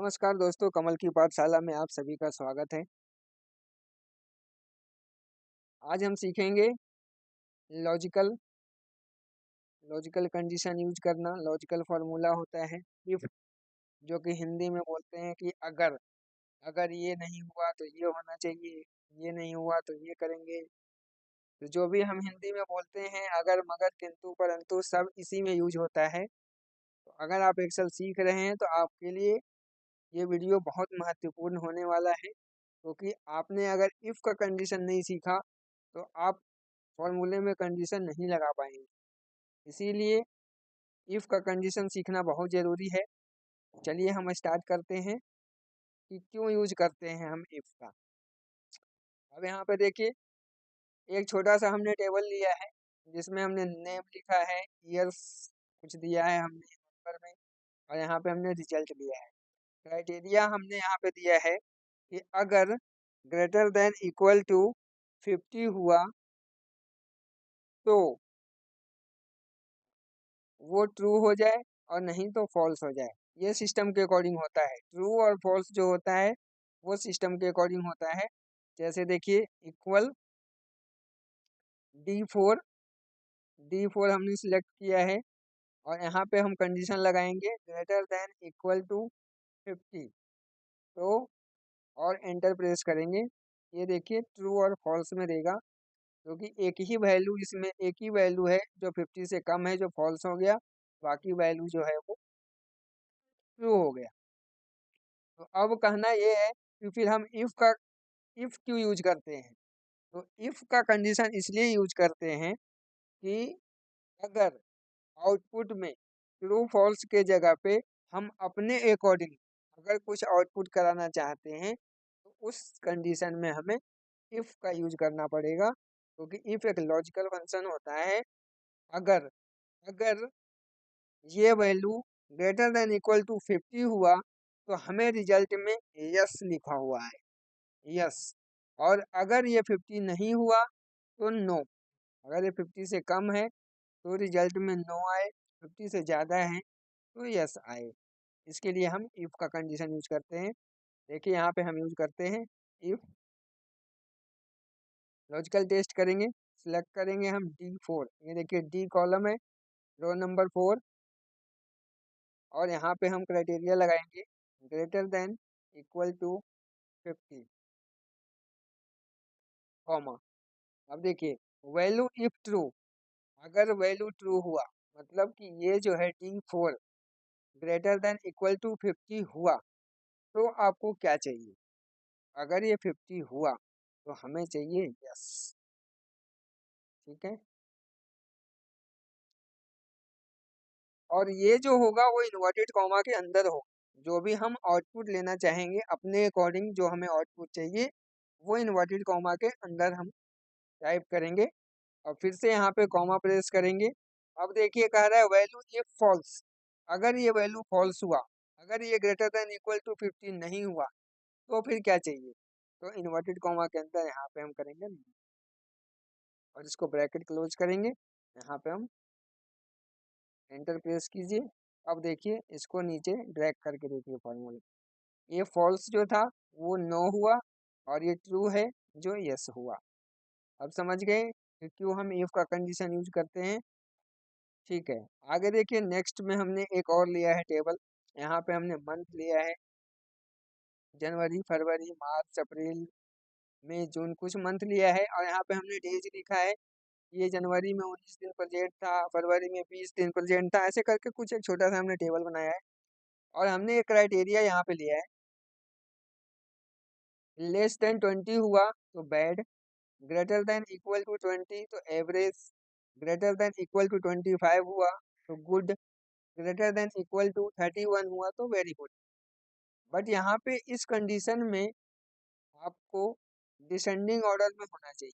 नमस्कार दोस्तों, कमल की पाठशाला में आप सभी का स्वागत है। आज हम सीखेंगे लॉजिकल लॉजिकल कंडीशन यूज करना। लॉजिकल फॉर्मूला होता है इफ, जो कि हिंदी में बोलते हैं कि अगर अगर ये नहीं हुआ तो ये होना चाहिए, ये नहीं हुआ तो ये करेंगे। तो जो भी हम हिंदी में बोलते हैं अगर मगर किंतु परंतु सब इसी में यूज होता है। तो अगर आप एक्सेल सीख रहे हैं तो आपके लिए ये वीडियो बहुत महत्वपूर्ण होने वाला है, क्योंकि आपने अगर इफ का कंडीशन नहीं सीखा तो आप फॉर्मूले में कंडीशन नहीं लगा पाएंगे। इसीलिए इफ का कंडीशन सीखना बहुत ज़रूरी है। चलिए हम स्टार्ट करते हैं कि क्यों यूज करते हैं हम इफ का। अब यहाँ पे देखिए, एक छोटा सा हमने टेबल लिया है जिसमें हमने नेम लिखा है, ईयर्स कुछ दिया है हमने नंबर में, और यहाँ पे हमने रिजल्ट दिया है। क्राइटेरिया हमने यहाँ पे दिया है कि अगर ग्रेटर देन इक्वल टू 50 हुआ तो वो ट्रू हो जाए और नहीं तो फॉल्स हो जाए। ये सिस्टम के अकॉर्डिंग होता है। ट्रू और फॉल्स जो होता है वो सिस्टम के अकॉर्डिंग होता है। जैसे देखिए, इक्वल डी फोर हमने सिलेक्ट किया है और यहाँ पे हम कंडीशन लगाएंगे ग्रेटर देन इक्वल टू 50, तो और एंटर प्रेस करेंगे। ये देखिए ट्रू और फॉल्स में देगा, क्योंकि एक ही वैल्यू, इसमें एक ही वैल्यू है जो 50 से कम है, जो फॉल्स हो गया। बाकी वैल्यू जो है वो ट्रू हो गया। तो अब कहना ये है कि फिर हम इफ क्यों यूज करते हैं। तो इफ का कंडीशन इसलिए यूज करते हैं कि अगर आउटपुट में ट्रू फॉल्स के जगह पे हम अपने अकॉर्डिंग अगर कुछ आउटपुट कराना चाहते हैं तो उस कंडीशन में हमें इफ का यूज करना पड़ेगा, क्योंकि इफ एक लॉजिकल फंक्शन होता है। अगर अगर ये value greater than equal to 50 हुआ तो हमें रिजल्ट में यस लिखा हुआ है, यस। और अगर ये 50 नहीं हुआ तो नो। अगर ये 50 से कम है तो रिजल्ट में नो आए, 50 से ज़्यादा है तो यस आए। इसके लिए हम इफ़ का कंडीशन यूज करते हैं। देखिए यहाँ पे हम यूज करते हैं इफ़। लॉजिकल टेस्ट करेंगे, सिलेक्ट करेंगे हम D4। ये देखिए डी कॉलम है, रो नंबर 4, और यहाँ पे हम क्राइटेरिया लगाएंगे greater than equal to 50, comma. अब देखिए वैल्यू इफ ट्रू, अगर वैल्यू ट्रू हुआ मतलब कि ये जो है D4 greater than equal to 50 हुआ तो आपको क्या चाहिए। अगर ये 50 हुआ तो हमें चाहिए यस। ठीक है, और ये जो होगा वो इन्वर्टेड कॉमा के अंदर हो। जो भी हम आउटपुट लेना चाहेंगे अपने अकॉर्डिंग, जो हमें आउटपुट चाहिए वो इन्वर्टेड कॉमा के अंदर हम टाइप करेंगे और फिर से यहाँ पे कॉमा प्रेस करेंगे। अब देखिए कह रहा है वैल्यू इफ फॉल्स, अगर ये वैल्यू फॉल्स हुआ, अगर ये ग्रेटर देन इक्वल टू 15 नहीं हुआ तो फिर क्या चाहिए। तो इन्वर्टेड कॉमा के अंदर यहाँ पे हम करेंगे नहीं, और इसको ब्रैकेट क्लोज करेंगे। यहाँ पे हम एंटर प्रेस कीजिए। अब देखिए इसको नीचे ड्रैग करके देखिए फॉर्मूला, ये फॉल्स जो था वो नो हुआ और ये ट्रू है जो यस हुआ। अब समझ गए कि क्यों हम इफ का कंडीशन यूज करते हैं। ठीक है, आगे देखिए नेक्स्ट में हमने एक और लिया है टेबल। यहाँ पे हमने मंथ लिया है, जनवरी फरवरी मार्च अप्रैल मई जून, कुछ मंथ लिया है, और यहाँ पे हमने डेज लिखा है। ये जनवरी में 19 दिन प्रेजेंट था, फरवरी में 20 दिन प्रेजेंट था, ऐसे करके कुछ एक छोटा सा हमने टेबल बनाया है। और हमने एक क्राइटेरिया यहाँ पे लिया है, लेस देन 20 हुआ तो bad, greater than equal to 20 तो average, greater than equal to 25 हुआ तो good, greater than equal to 31 हुआ तो वेरी गुड। बट यहाँ पे इस कंडीशन में आपको डिसेंडिंग ऑर्डर में होना चाहिए,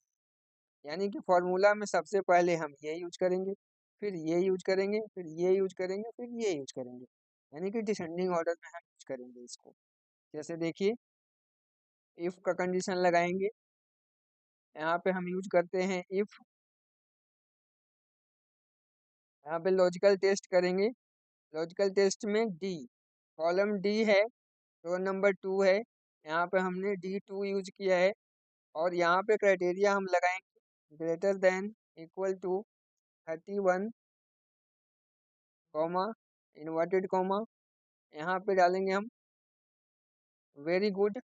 यानी कि फॉर्मूला में सबसे पहले हम ये यूज करेंगे, फिर ये यूज करेंगे, फिर ये यूज करेंगे, फिर ये यूज करेंगे, यानी कि डिसेंडिंग ऑर्डर में हम यूज करेंगे इसको। जैसे देखिए इफ का कंडीशन लगाएंगे, यहाँ पे हम यूज करते हैं इफ। यहाँ पे लॉजिकल टेस्ट करेंगे, लॉजिकल टेस्ट में डी, कॉलम डी है, तो नंबर 2 है, यहाँ पे हमने D2 यूज किया है और यहाँ पे क्राइटेरिया हम लगाएंगे greater than equal to 31 comma inverted comma, यहाँ पे डालेंगे हम वेरी गुड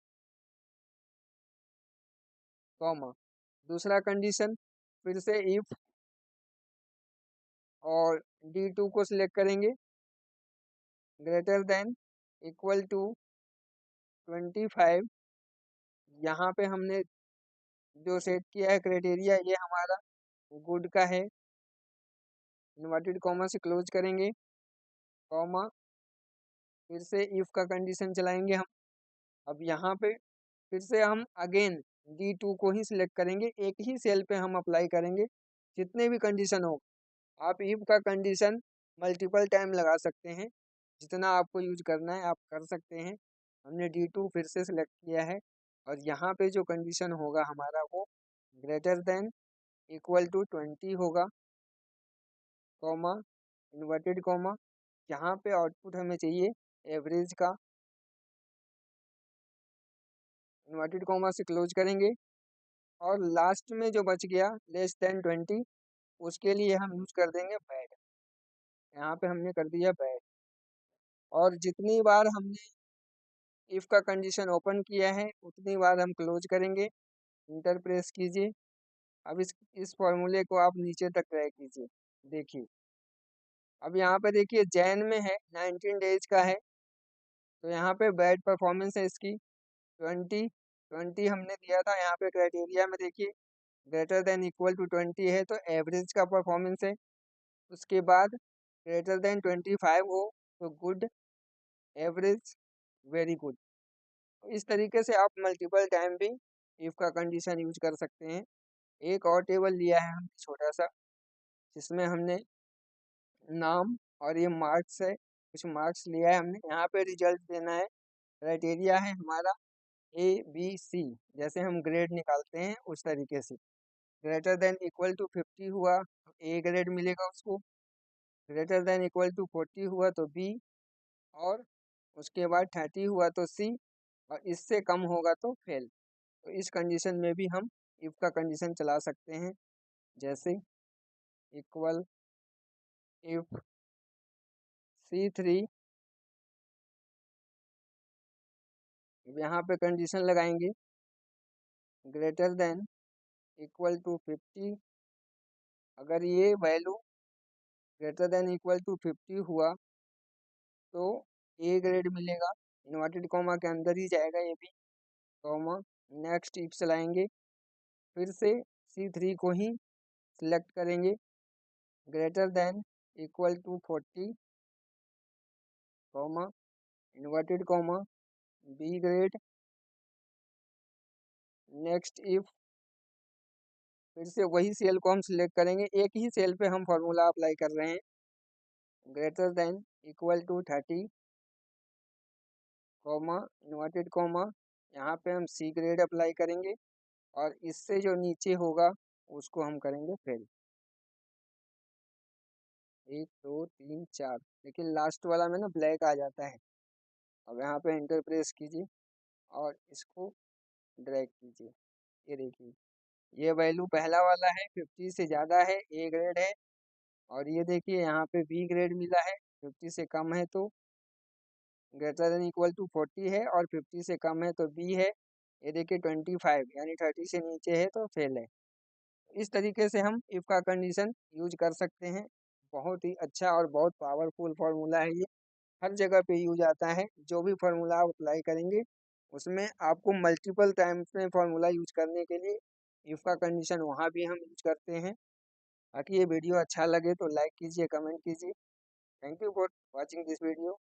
कॉमा। दूसरा कंडीशन फिर से इफ और D2 को सिलेक्ट करेंगे ग्रेटर देन इक्वल टू 25, यहाँ पे हमने जो सेट किया है क्राइटेरिया ये हमारा गुड का है, इन्वर्टेड कॉमा से क्लोज करेंगे कॉमा, फिर से इफ का कंडीशन चलाएंगे हम। अब यहाँ पे फिर से हम अगेन D2 को ही सिलेक्ट करेंगे, एक ही सेल पे हम अप्लाई करेंगे जितने भी कंडीशन हो। आप इफ का कंडीशन मल्टीपल टाइम लगा सकते हैं, जितना आपको यूज करना है आप कर सकते हैं। हमने D2 फिर से सिलेक्ट किया है और यहाँ पे जो कंडीशन होगा हमारा वो ग्रेटर देन इक्वल टू 20 होगा कॉमा इन्वर्टेड कॉमा, यहाँ पे आउटपुट हमें चाहिए एवरेज का, इन्वर्टेड कॉमा से क्लोज करेंगे और लास्ट में जो बच गया लेस देन 20 उसके लिए हम यूज कर देंगे बैड, यहाँ पे हमने कर दिया बैड। और जितनी बार हमने इफ का कंडीशन ओपन किया है उतनी बार हम क्लोज करेंगे, इंटर प्रेस कीजिए। अब इस फॉर्मूले को आप नीचे तक ट्राई कीजिए, देखिए अब यहाँ पे देखिए जैन में है 19 डेज का है, तो यहाँ पे बैड परफॉर्मेंस है इसकी 20 हमने दिया था, यहाँ पे क्राइटेरिया में देखिए ग्रेटर देन इक्वल टू 20 है तो एवरेज का परफॉर्मेंस है। उसके बाद ग्रेटर देन 25 हो तो गुड, एवरेज, वेरी गुड। इस तरीके से आप मल्टीपल टाइम भी इफ का कंडीशन यूज कर सकते हैं। एक और टेबल लिया है हमने छोटा सा, जिसमें हमने नाम और ये मार्क्स है, कुछ मार्क्स लिया है हमने, यहाँ पे रिजल्ट देना है। क्राइटेरिया है हमारा ABC, जैसे हम ग्रेड निकालते हैं उस तरीके से। ग्रेटर देन इक्वल टू 50 हुआ तो A ग्रेड मिलेगा उसको, ग्रेटर देन इक्वल टू 40 हुआ तो B, और उसके बाद 30 हुआ तो C, और इससे कम होगा तो फेल। तो इस कंडीशन में भी हम इफ का कंडीशन चला सकते हैं, जैसे इक्वल इफ C3, यहाँ पे कंडीशन लगाएंगे ग्रेटर देन इक्वल टू 50, अगर ये value greater than equal to 50 हुआ तो A ग्रेड मिलेगा, इन्वर्टेड कॉमा के अंदर ही जाएगा ये भी कॉमा। नेक्स्ट इफ चलाएंगे, फिर से C3 को ही सिलेक्ट करेंगे greater than equal to 40 comma inverted comma B grade. Next if फिर से वही सेल को हम सिलेक्ट करेंगे, एक ही सेल पे हम फॉर्मूला अप्लाई कर रहे हैं, greater than equal to 30 comma inverted comma, यहाँ पे हम C ग्रेड अप्लाई करेंगे और इससे जो नीचे होगा उसको हम करेंगे फेल। 1 2 3 4, लेकिन लास्ट वाला में ना ब्लैक आ जाता है। अब यहाँ पे एंटर प्रेस कीजिए और इसको ड्रैग कीजिए, ये देखिए ये वैल्यू पहला वाला है 50 से ज़्यादा है A ग्रेड है, और ये देखिए यहाँ पे B ग्रेड मिला है 50 से कम है तो ग्रेटर देन इक्वल टू 40 है, और 50 से कम है तो B है। ये देखिए 25 यानी 30 से नीचे है तो फेल है। इस तरीके से हम इफ का कंडीशन यूज कर सकते हैं। बहुत ही अच्छा और बहुत पावरफुल फार्मूला है ये, हर जगह पे यूज आता है। जो भी फार्मूला आप अप्लाई करेंगे उसमें आपको मल्टीपल टाइम्स में फार्मूला यूज करने के लिए इफ का कंडीशन वहाँ भी हम यूज करते हैं। बाकी ये वीडियो अच्छा लगे तो लाइक कीजिए, कमेंट कीजिए। Thank you for watching this video.